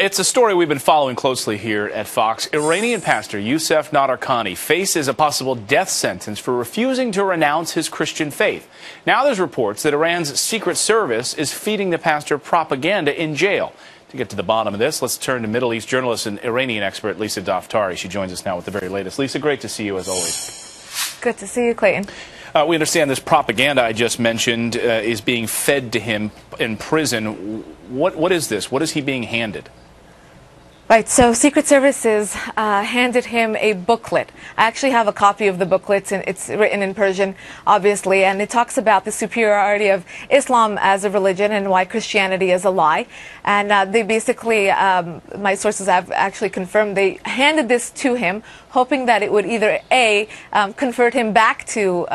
It's a story we've been following closely here at Fox. Iranian pastor Youcef Nadakhani faces a possible death sentence for refusing to renounce his Christian faith. Now there's reports that Iran's Secret Service is feeding the pastor propaganda in jail. To get to the bottom of this, let's turn to Middle East journalist and Iranian expert Lisa Daftari. She joins us now with the very latest. Lisa, great to see you as always. Good to see you, Clayton. We understand this propaganda I just mentioned is being fed to him in prison. What is this? What is he being handed? Right, so Secret Services handed him a booklet. I actually have a copy of the booklet, and it's written in Persian, obviously, and it talks about the superiority of Islam as a religion and why Christianity is a lie. And they basically, my sources have actually confirmed, they handed this to him, hoping that it would either A, convert him back to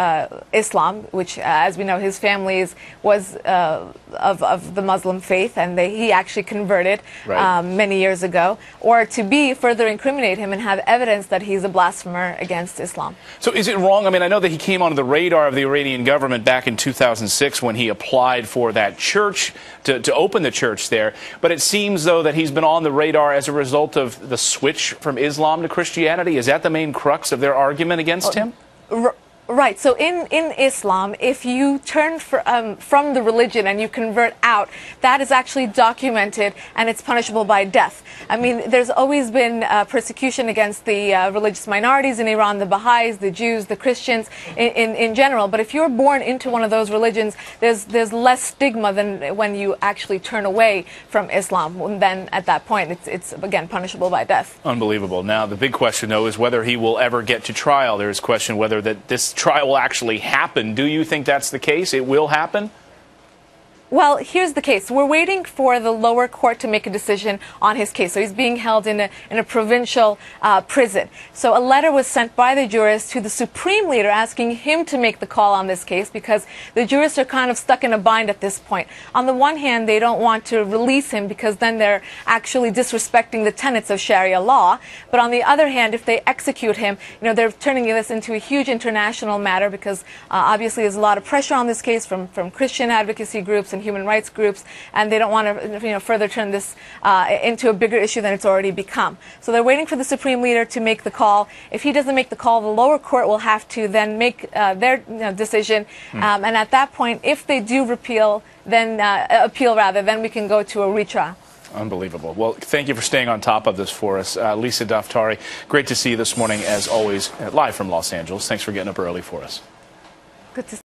Islam, which, as we know, his family was of the Muslim faith, and he actually converted many years ago, or to B, further incriminate him and have evidence that he's a blasphemer against Islam. So is it wrong? I mean, I know that he came onto the radar of the Iranian government back in 2006 when he applied for that church, to open the church there, but it seems, though, that he's been on the radar as a result of the switch from Islam to Christianity. Is that the main crux of their argument against him? Right. So in Islam, if you turn from the religion and you convert out, that is actually documented and it's punishable by death. I mean, there's always been persecution against the religious minorities in Iran, the Baha'is, the Jews, the Christians in general. But if you're born into one of those religions, there's less stigma than when you actually turn away from Islam. Then at that point, it's again punishable by death. Unbelievable. Now, the big question, though, is whether he will ever get to trial. There is question whether this trial will actually happen. Do you think that's the case? It will happen? Well, here's the case. We're waiting for the lower court to make a decision on his case. So he's being held in a provincial prison. So a letter was sent by the jurists to the supreme leader asking him to make the call on this case because the jurists are kind of stuck in a bind at this point. On the one hand, they don't want to release him because then they're actually disrespecting the tenets of Sharia law. But on the other hand, if they execute him, they're turning this into a huge international matter because obviously there's a lot of pressure on this case from Christian advocacy groups and human rights groups, and they don't want to further turn this into a bigger issue than it's already become. So they're waiting for the supreme leader to make the call. If he doesn't make the call, the lower court will have to then make their decision, and at that point, if they do appeal, then we can go to a retrial. Unbelievable. Well, thank you for staying on top of this for us. Lisa Daftari, great to see you this morning, as always, live from Los Angeles. Thanks for getting up early for us. Good to